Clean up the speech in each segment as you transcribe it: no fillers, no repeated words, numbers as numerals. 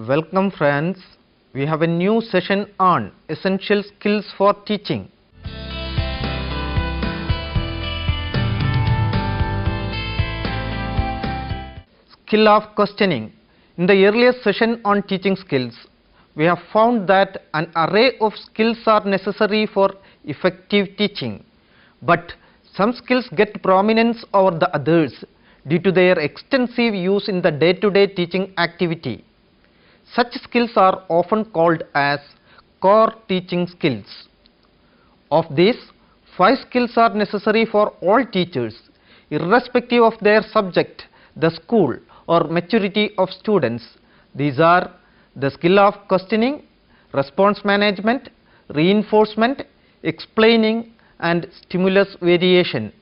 Welcome friends, we have a new session on essential skills for teaching. Skill of questioning. In the earlier session on teaching skills, we have found that an array of skills are necessary for effective teaching, but some skills get prominence over the others due to their extensive use in the day-to-day teaching activity. Such skills are often called as core teaching skills. Of these, 5 skills are necessary for all teachers, irrespective of their subject, the school, or maturity of students. These are the skill of questioning, response management, reinforcement, explaining, and stimulus variation.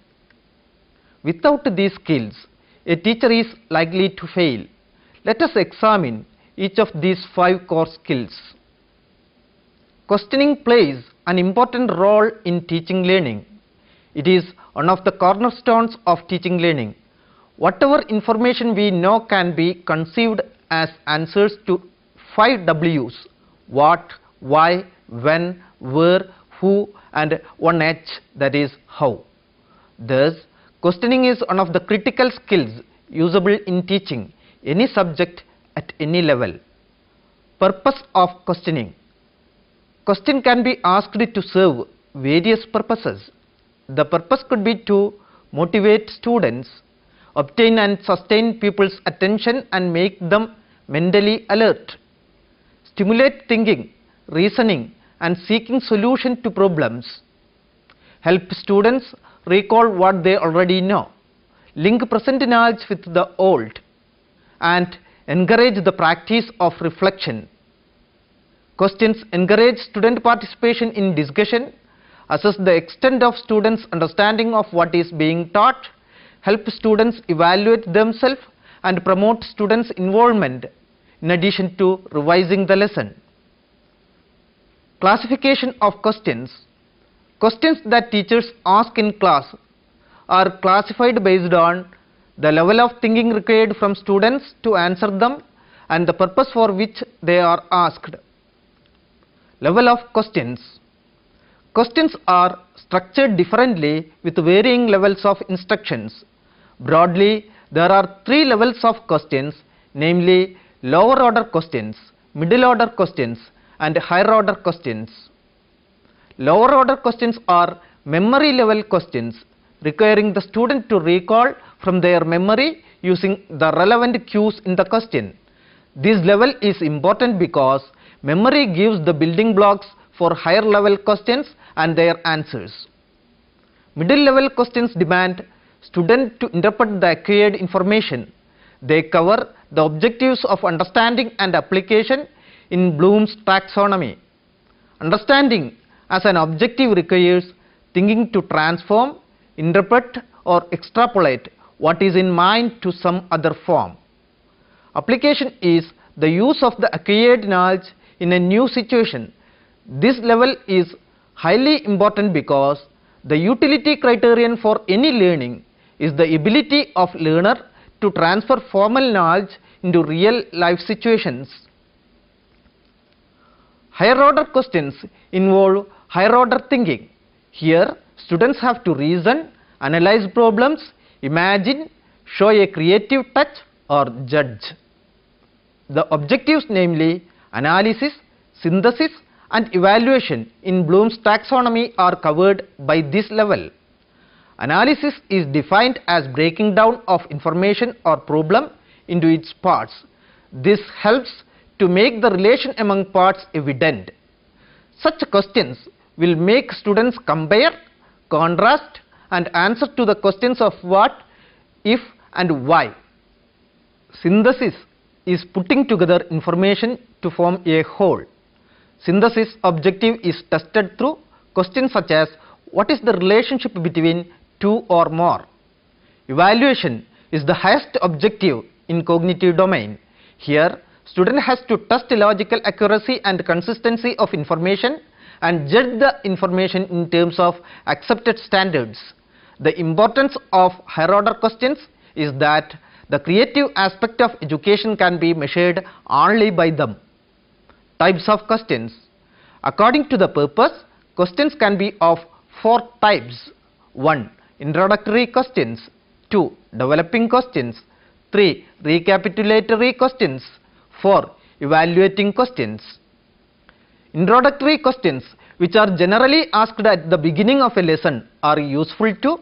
Without these skills, a teacher is likely to fail. Let us examine each of these 5 core skills. Questioning plays an important role in teaching learning. It is one of the cornerstones of teaching learning. Whatever information we know can be conceived as answers to 5 W's: what, why, when, where, who, and one H, that is how. Thus, questioning is one of the critical skills usable in teaching any subject at any level. Purpose of questioning. Question can be asked to serve various purposes. The purpose could be to motivate students, obtain and sustain pupils' attention and make them mentally alert, stimulate thinking, reasoning, and seeking solution to problems, help students recall what they already know, link present knowledge with the old, and encourage the practice of reflection. Questions encourage student participation in discussion, assess the extent of students' understanding of what is being taught, help students evaluate themselves, and promote students' involvement in addition to revising the lesson. Classification of questions. Questions that teachers ask in class are classified based on the level of thinking required from students to answer them and the purpose for which they are asked. Level of questions. Questions are structured differently with varying levels of instructions. Broadly, there are 3 levels of questions, namely lower order questions, middle order questions, and higher order questions. Lower order questions are memory level questions requiring the student to recall from their memory using the relevant cues in the question. This level is important because memory gives the building blocks for higher level questions and their answers. Middle level questions demand student to interpret the acquired information. They cover the objectives of understanding and application in Bloom's taxonomy. Understanding as an objective requires thinking to transform, interpret, or extrapolate what is in mind to some other form. Application is the use of the acquired knowledge in a new situation. This level is highly important because the utility criterion for any learning is the ability of learner to transfer formal knowledge into real life situations. Higher order questions involve higher order thinking. Here, students have to reason, analyze problems, imagine, show a creative touch, or judge. The objectives, namely analysis, synthesis, and evaluation in Bloom's taxonomy, are covered by this level. Analysis is defined as breaking down of information or problem into its parts. This helps to make the relation among parts evident. Such questions will make students compare, contrast, and answer to the questions of what, if, and why. Synthesis is putting together information to form a whole. Synthesis objective is tested through questions such as what is the relationship between 2 or more. Evaluation is the highest objective in cognitive domain. Here, student has to test logical accuracy and consistency of information and judge the information in terms of accepted standards. The importance of higher order questions is that The creative aspect of education can be measured only by them. Types of questions. According to the purpose, questions can be of 4 types. 1. Introductory questions. 2. Developing questions. 3. Recapitulatory questions. 4. Evaluating questions. Introductory questions, which are generally asked at the beginning of a lesson, are useful to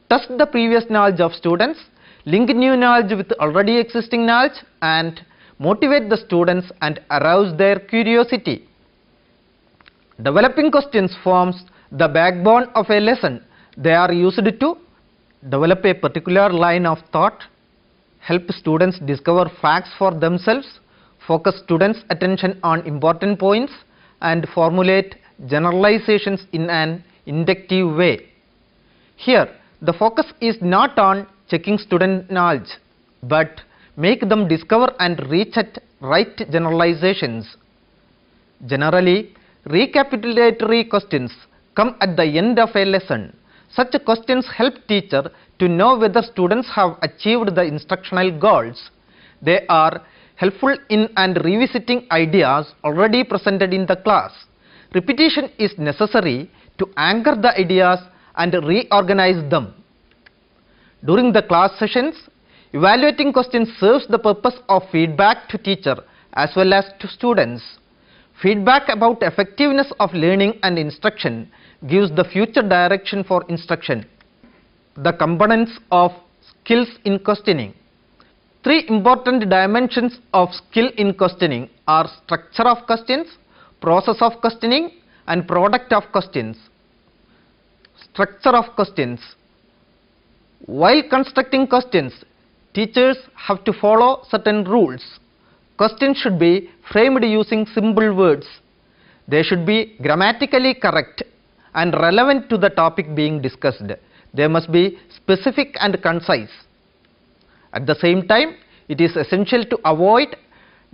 test the previous knowledge of students, link new knowledge with already existing knowledge, and motivate the students and arouse their curiosity. Developing questions forms the backbone of a lesson. They are used to develop a particular line of thought, help students discover facts for themselves, focus students' attention on important points, and formulate generalizations in an inductive way. Here, the focus is not on checking student knowledge, but make them discover and reach at right generalizations. Generally, recapitulatory questions come at the end of a lesson. Such questions help teacher to know whether students have achieved the instructional goals. They are helpful in and revisiting ideas already presented in the class. Repetition is necessary to anchor the ideas and reorganize them. During the class sessions, evaluating questions serves the purpose of feedback to teacher as well as to students. Feedback about effectiveness of learning and instruction gives the future direction for instruction. The components of skills in questioning. 3 important dimensions of skill in questioning are structure of questions, process of questioning, and product of questions. Structure of questions. While constructing questions, teachers have to follow certain rules. Questions should be framed using simple words. They should be grammatically correct and relevant to the topic being discussed. They must be specific and concise. At the same time, it is essential to avoid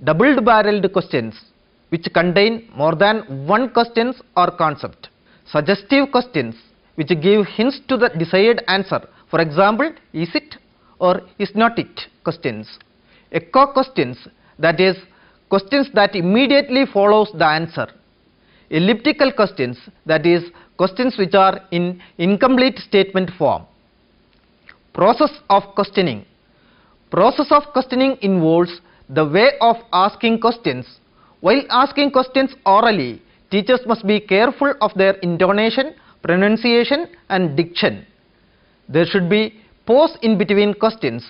double-barreled questions which contain more than one question or concept. Suggestive questions which give hints to the desired answer. For example, is it or is not it questions. Echo questions, that is, questions that immediately follows the answer. Elliptical questions, that is, questions which are in incomplete statement form. Process of questioning. Process of questioning involves the way of asking questions. While asking questions orally, teachers must be careful of their intonation, pronunciation, and diction. There should be pause in between questions.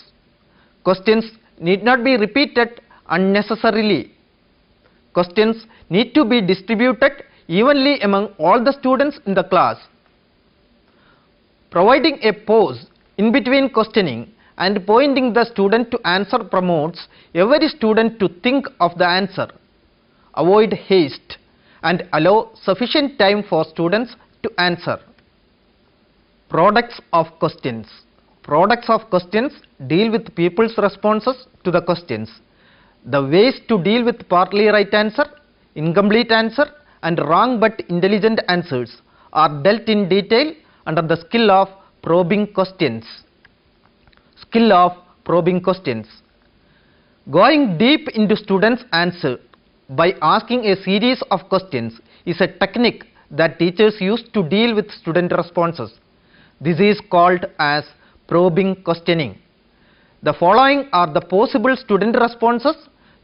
Questions need not be repeated unnecessarily. Questions need to be distributed evenly among all the students in the class. Providing a pause in between questioning and pointing the student to answer promotes every student to think of the answer. Avoid haste and allow sufficient time for students to answer. Products of questions. Products of questions deal with people's responses to the questions. The ways to deal with partly right answer, incomplete answer, and wrong but intelligent answers are dealt in detail under the skill of probing questions. Skill of probing questions. Going deep into students' answer by asking a series of questions is a technique that teachers use to deal with student responses. This is called as probing questioning. The following are the possible student responses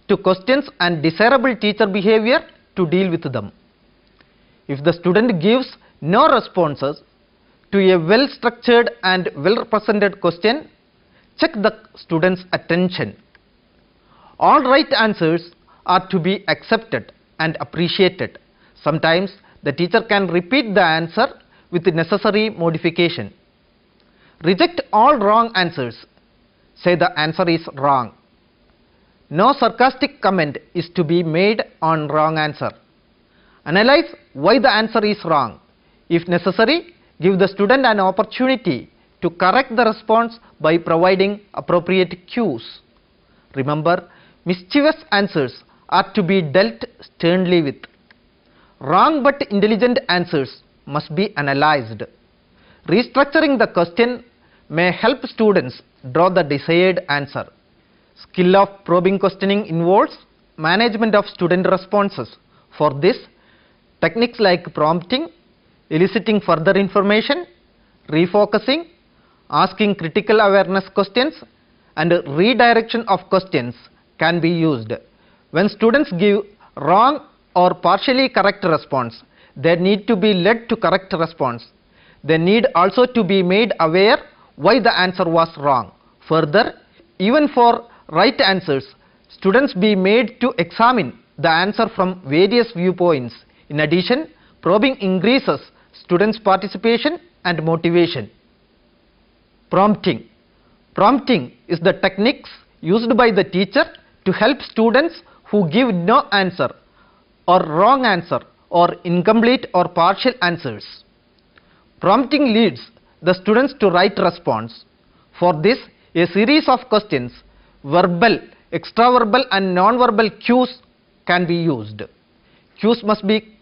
to questions and desirable teacher behavior to deal with them. If the student gives no responses to a well-structured and well-represented question, check the student's attention. All right answers are to be accepted and appreciated. Sometimes the teacher can repeat the answer with the necessary modification. Reject all wrong answers. Say the answer is wrong. No sarcastic comment is to be made on wrong answer. Analyze why the answer is wrong. If necessary, give the student an opportunity to correct the response by providing appropriate cues. Remember, mischievous answers are to be dealt sternly with. Wrong but intelligent answers must be analyzed. Restructuring the question may help students draw the desired answer. Skill of probing questioning involves management of student responses. For this, techniques like prompting, eliciting further information, refocusing, asking critical awareness questions, and redirection of questions can be used. When students give wrong or partially correct response, they need to be led to correct response. They need also to be made aware why the answer was wrong. Further, even for right answers, students be made to examine the answer from various viewpoints. In addition, probing increases students' participation and motivation. Prompting. Prompting is the techniques used by the teacher to help students who give no answer or wrong answer or incomplete or partial answers. Prompting leads the students to right response. For this, a series of questions, verbal, extraverbal and non-verbal cues can be used. Cues must be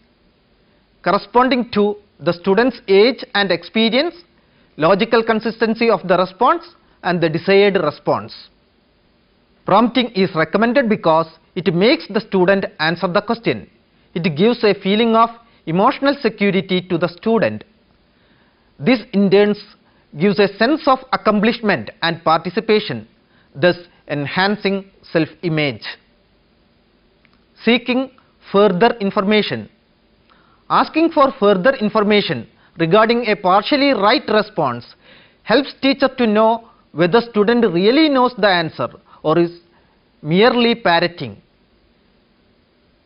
corresponding to the student's age and experience, logical consistency of the response and the desired response. Prompting is recommended because it makes the student answer the question. It gives a feeling of emotional security to the student. This in turn gives a sense of accomplishment and participation, thus enhancing self-image. Seeking further information. Asking for further information regarding a partially right response helps teacher to know whether student really knows the answer or is merely parroting.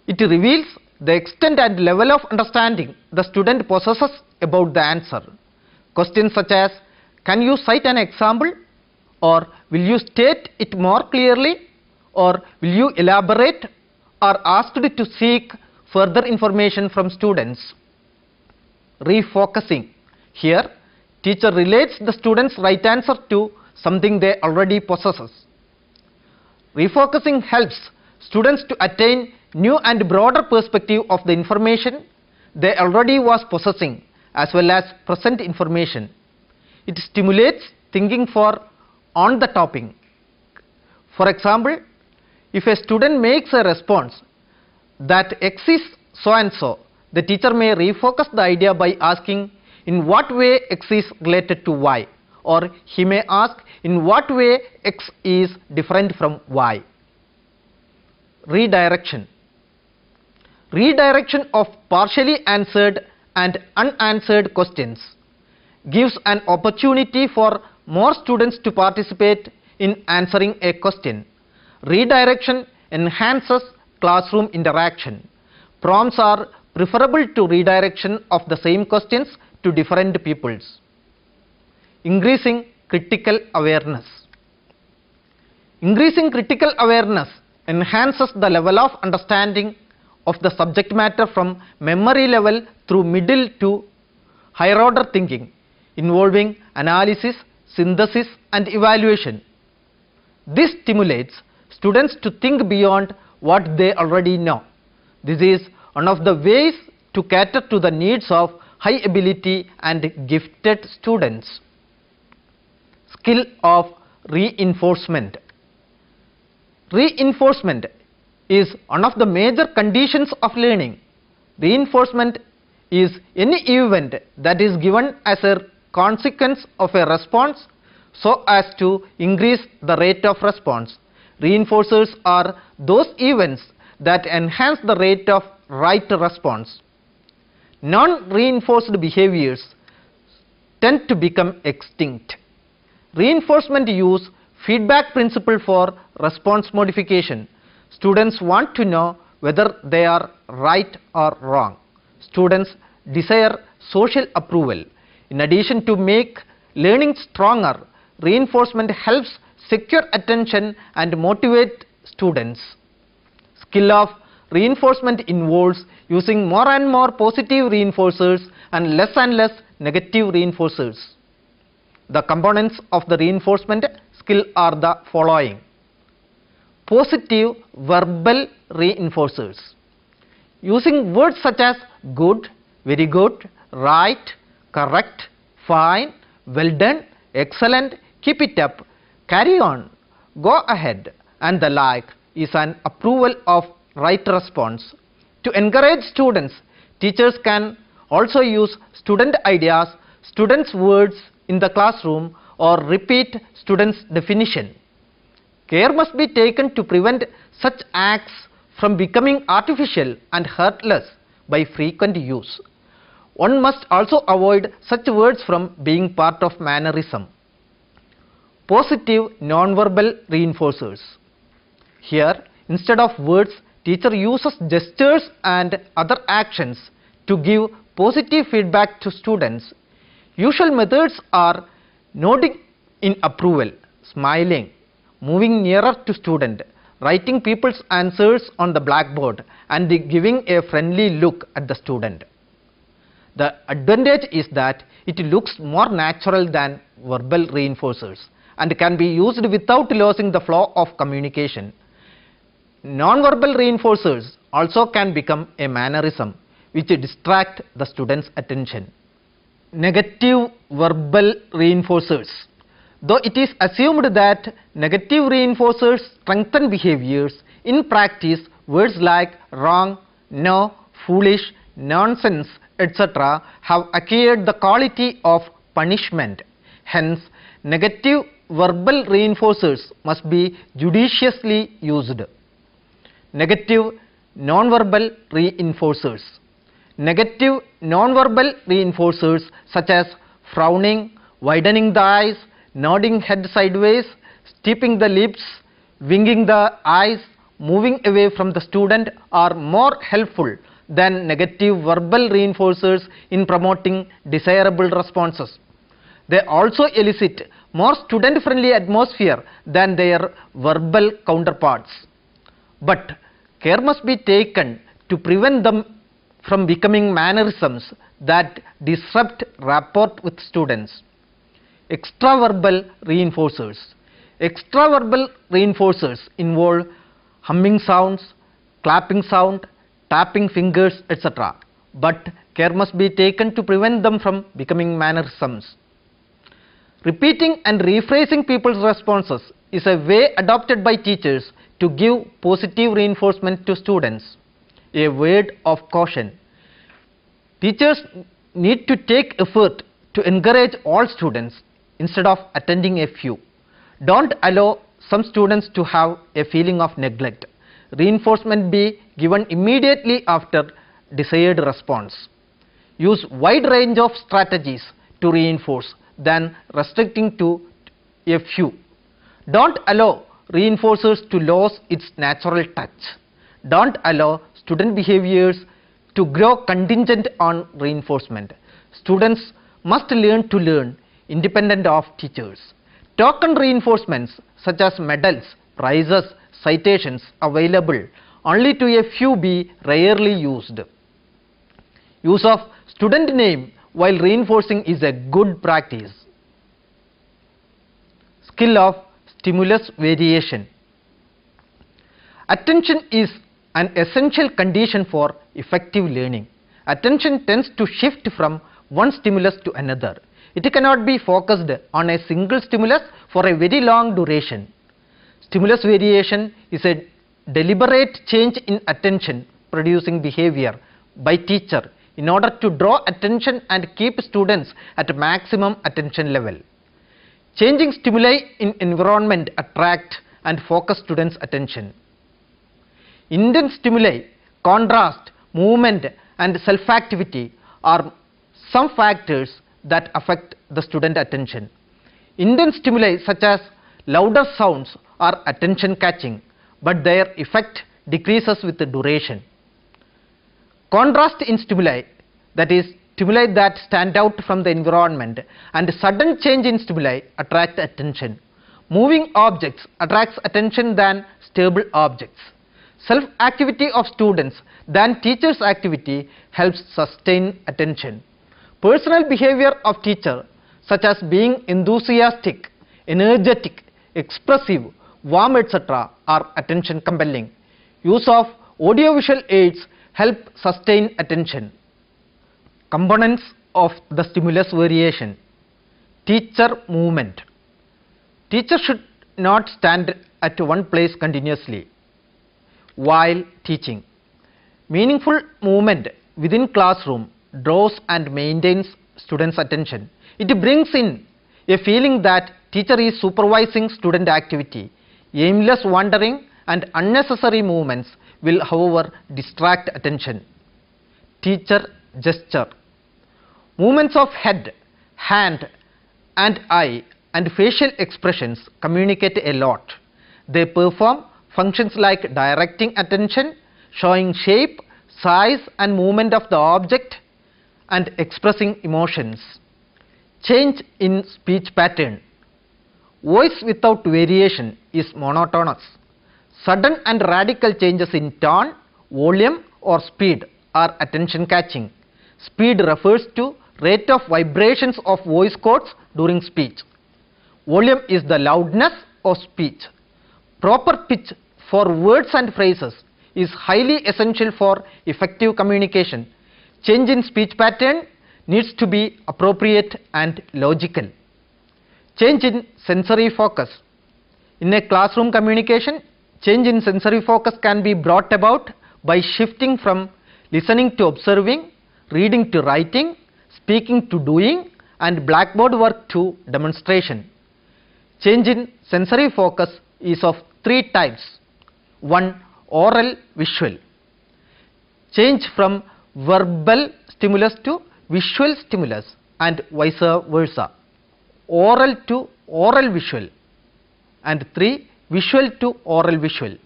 It reveals the extent and level of understanding the student possesses about the answer. Questions such as, can you cite an example, or will you state it more clearly, or will you elaborate, are asked to seek further information from students. Refocusing. Here, teacher relates the student's right answer to something they already possess. Refocusing helps students to attain new and broader perspective of the information they already was possessing as well as present information. It stimulates thinking for on the topic. For example, if a student makes a response that X is so and so, the teacher may refocus the idea by asking in what way X is related to Y, or he may ask in what way X is different from Y. Redirection. Redirection of partially answered and unanswered questions gives an opportunity for more students to participate in answering a question. Redirection enhances classroom interaction. Prompts are preferable to redirection of the same questions to different pupils. Increasing critical awareness. Increasing critical awareness enhances the level of understanding of the subject matter from memory level through middle to higher order thinking, involving analysis, synthesis and evaluation. This stimulates students to think beyond what they already know. This is one of the ways to cater to the needs of high ability and gifted students. Skill of reinforcement. Reinforcement is one of the major conditions of learning. Reinforcement is any event that is given as a consequence of a response so as to increase the rate of response. Reinforcers are those events that enhance the rate of right response. Non-reinforced behaviors tend to become extinct. Reinforcement use feedback principle for response modification. Students want to know whether they are right or wrong. Students desire social approval. In addition to make learning stronger, reinforcement helps secure attention and motivate students. Skill of reinforcement involves using more and more positive reinforcers and less negative reinforcers. The components of the reinforcement skill are the following. Positive verbal reinforcers. Using words such as good, very good, right, correct, fine, well done, excellent, keep it up, carry on, go ahead and the like is an approval of right response. To encourage students, teachers can also use student ideas, students' words in the classroom, or repeat students' definition. Care must be taken to prevent such acts from becoming artificial and heartless by frequent use. One must also avoid such words from being part of mannerism. Positive nonverbal reinforcers. Here, instead of words, teacher uses gestures and other actions to give positive feedback to students. Usual methods are nodding in approval, smiling, moving nearer to student, writing people's answers on the blackboard, and giving a friendly look at the student. The advantage is that it looks more natural than verbal reinforcers and can be used without losing the flow of communication. Non-verbal reinforcers also can become a mannerism which distract the student's attention. Negative verbal reinforcers. Though it is assumed that negative reinforcers strengthen behaviors, in practice words like wrong, no, foolish, nonsense, etc. have acquired the quality of punishment. Hence, negative verbal reinforcers must be judiciously used. Negative nonverbal reinforcers. Negative nonverbal reinforcers such as frowning, widening the eyes, nodding head sideways, steeping the lips, winking the eyes, moving away from the student are more helpful than negative verbal reinforcers in promoting desirable responses. They also elicit more student-friendly atmosphere than their verbal counterparts. But care must be taken to prevent them from becoming mannerisms that disrupt rapport with students. Extraverbal reinforcers. Extraverbal reinforcers involve humming sounds, clapping sound, tapping fingers, etc. But care must be taken to prevent them from becoming mannerisms. Repeating and rephrasing people's responses is a way adopted by teachers to give positive reinforcement to students. A word of caution. Teachers need to take effort to encourage all students instead of attending a few. Don't allow some students to have a feeling of neglect. Reinforcement be given immediately after desired response. Use wide range of strategies to reinforce than restricting to a few. Don't allow reinforcers to lose its natural touch. Don't allow student behaviors to grow contingent on reinforcement. Students must learn to learn independent of teachers. Token reinforcements such as medals, prizes, citations available only to a few be rarely used. Use of student name while reinforcing is a good practice. Skill of stimulus variation. Attention is an essential condition for effective learning. Attention tends to shift from one stimulus to another. It cannot be focused on a single stimulus for a very long duration. Stimulus variation is a deliberate change in attention producing behavior by teacher in order to draw attention and keep students at maximum attention level. Changing stimuli in environment attract and focus students' attention. Intense stimuli, contrast, movement and self-activity are some factors that affect the student attention. Intense stimuli such as louder sounds are attention catching, but their effect decreases with the duration. Contrast in stimuli, that is stimuli that stand out from the environment, and sudden change in stimuli attract attention. Moving objects attracts attention than stable objects. Self-activity of students than teachers' activity helps sustain attention. Personal behavior of teacher such as being enthusiastic, energetic, expressive, warm, etc. are attention compelling. Use of audiovisual aids help sustain attention. Components of the stimulus variation. Teacher movement. Teacher should not stand at one place continuously while teaching. Meaningful movement within classroom draws and maintains students' attention. It brings in a feeling that teacher is supervising student activity. Aimless wandering and unnecessary movements will, however, distract attention. Teacher gesture. Movements of head, hand and eye and facial expressions communicate a lot. They perform functions like directing attention, showing shape, size and movement of the object and expressing emotions. Change in speech pattern. Voice without variation is monotonous. Sudden and radical changes in tone, volume or speed are attention catching. Speed refers to rate of vibrations of voice cords during speech. Volume is the loudness of speech. Proper pitch for words and phrases is highly essential for effective communication. Change in speech pattern needs to be appropriate and logical. Change in sensory focus. In a classroom communication, change in sensory focus can be brought about by shifting from listening to observing, reading to writing, speaking to doing, and blackboard work to demonstration. Change in sensory focus is of three types. 1. Oral visual. Change from verbal stimulus to visual stimulus and vice versa. Oral to oral visual. And 3. Visual to oral visual.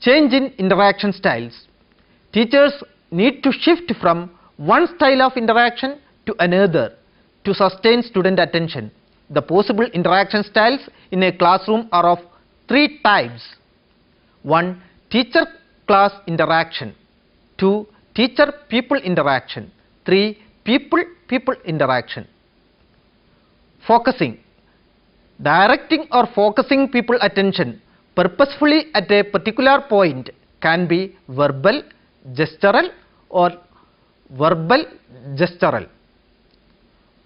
Change in interaction styles. Teachers need to shift from one style of interaction to another to sustain student attention. The possible interaction styles in a classroom are of three types. 1. Teacher-class interaction. 2. Teacher-pupil interaction. 3. Pupil-pupil interaction. Focusing. Directing or focusing people attention purposefully at a particular point can be verbal, gestural or verbal gestural.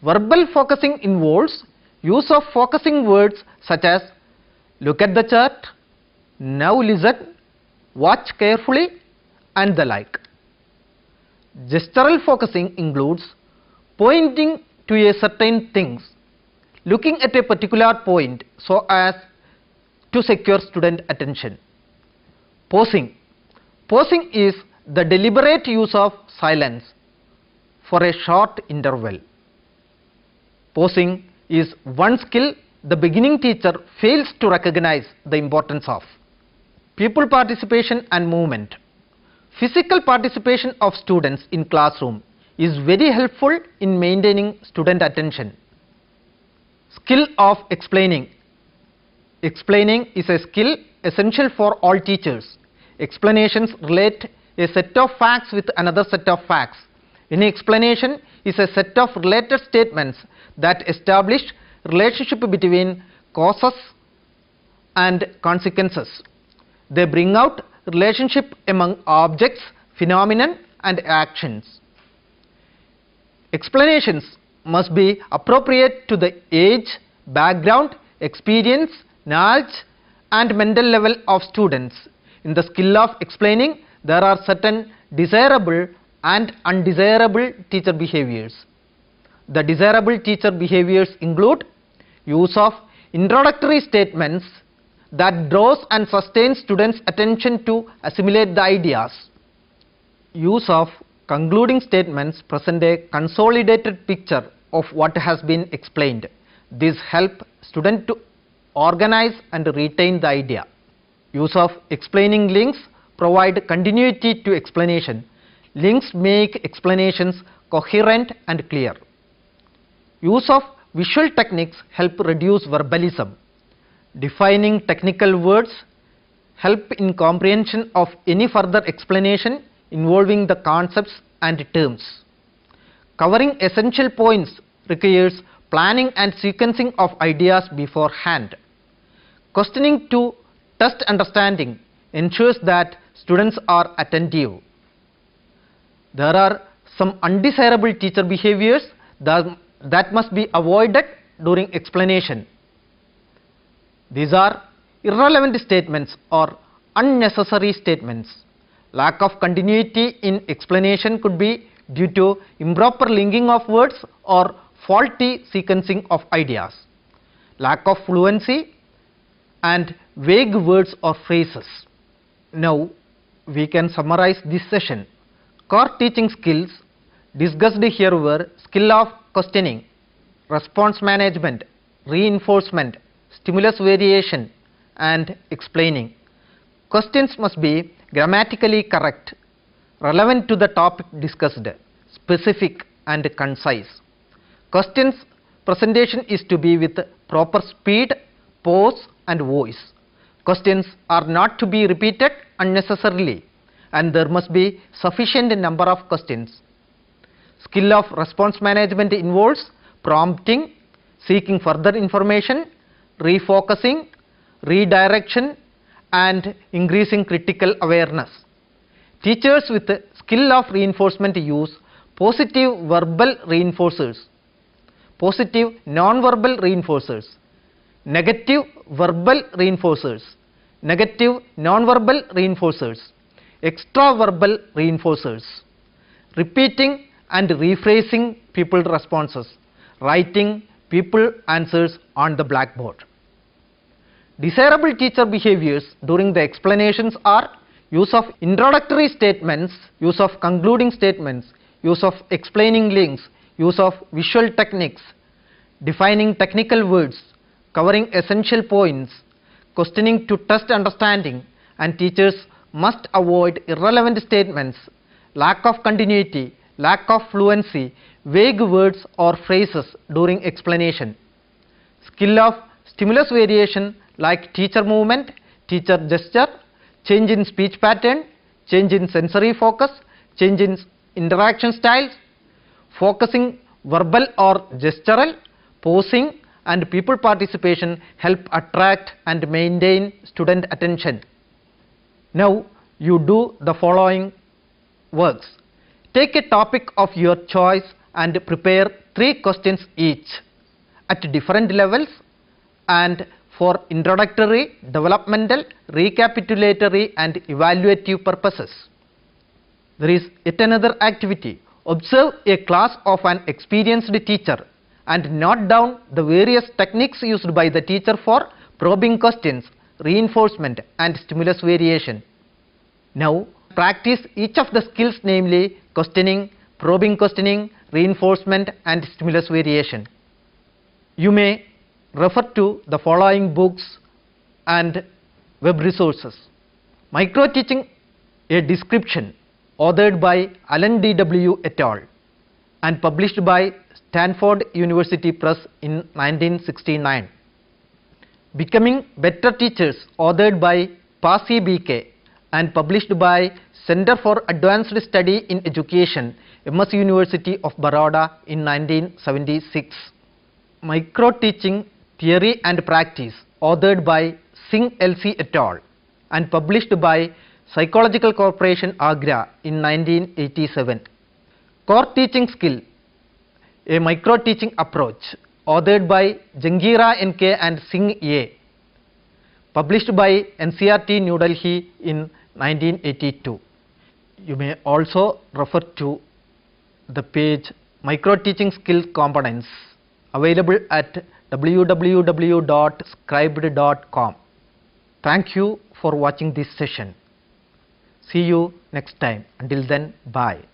Verbal focusing involves use of focusing words such as look at the chart, now listen, watch carefully and the like. Gestural focusing includes pointing to a certain things, looking at a particular point so as to secure student attention. Pausing. Pausing is the deliberate use of silence for a short interval. Pausing is one skill the beginning teacher fails to recognize the importance of. Pupil participation and movement. Physical participation of students in classroom is very helpful in maintaining student attention. Skill of explaining. Explaining is a skill essential for all teachers. Explanations relate a set of facts with another set of facts. Any explanation is a set of related statements that establish relationship between causes and consequences. They bring out relationship among objects, phenomenon and actions. Explanations must be appropriate to the age, background, experience, knowledge and mental level of students. In the skill of explaining, there are certain desirable and undesirable teacher behaviors. The desirable teacher behaviors include use of introductory statements that draws and sustains students' attention to assimilate the ideas. Use of concluding statements present a consolidated picture of what has been explained. These help student to organize and retain the idea. Use of explaining links provide continuity to explanation. Links make explanations coherent and clear. Use of visual techniques help reduce verbalism. Defining technical words help in comprehension of any further explanation involving the concepts and terms. Covering essential points requires planning and sequencing of ideas beforehand. Questioning to test understanding ensures that students are attentive. There are some undesirable teacher behaviors that must be avoided during explanation. These are irrelevant statements or unnecessary statements. Lack of continuity in explanation could be due to improper linking of words or faulty sequencing of ideas. Lack of fluency and vague words or phrases. Now we can summarize this session. Core teaching skills discussed here were skill of questioning, response management, reinforcement, stimulus variation and explaining. Questions must be grammatically correct, relevant to the topic discussed, specific and concise. Questions presentation is to be with proper speed, pause and voice. Questions are not to be repeated unnecessarily and there must be sufficient number of questions. Skill of response management involves prompting, seeking further information, refocusing, redirection and increasing critical awareness. Teachers with skill of reinforcement use positive verbal reinforcers, positive non-verbal reinforcers, negative verbal reinforcers, negative non-verbal reinforcers, extra-verbal reinforcers, repeating and rephrasing pupil responses, writing pupil answers on the blackboard. Desirable teacher behaviors during the explanations are use of introductory statements, use of concluding statements, use of explaining links, use of visual techniques, defining technical words, covering essential points, questioning to test understanding, and teachers must avoid irrelevant statements, lack of continuity, lack of fluency, vague words or phrases during explanation. Skill of stimulus variation like teacher movement, teacher gesture, change in speech pattern, change in sensory focus, change in interaction styles, focusing verbal or gestural, posing and pupil participation help attract and maintain student attention. Now you do the following works. Take a topic of your choice and prepare 3 questions each at different levels and for introductory, developmental, recapitulatory and evaluative purposes. There is yet another activity. Observe a class of an experienced teacher and note down the various techniques used by the teacher for probing questions, reinforcement and stimulus variation. Now practice each of the skills, namely questioning, probing questioning, reinforcement and stimulus variation. You may refer to the following books and web resources. Micro Teaching, a Description, authored by Alan D.W. et al. And published by Stanford University Press in 1969. Becoming Better Teachers, authored by Pasi B.K. and published by Center for Advanced Study in Education, MS University of Baroda in 1976. Micro Teaching, Theory and Practice, authored by Singh L.C. et al. And published by Psychological Corporation Agra in 1987. Core Teaching Skill, a Micro Teaching Approach, authored by Jangira N.K. and Singh A. Published by NCERT New Delhi in 1982. You may also refer to the page Micro Teaching Skill Components, available at www.scribed.com. Thank you for watching this session. See you next time. Until then, bye.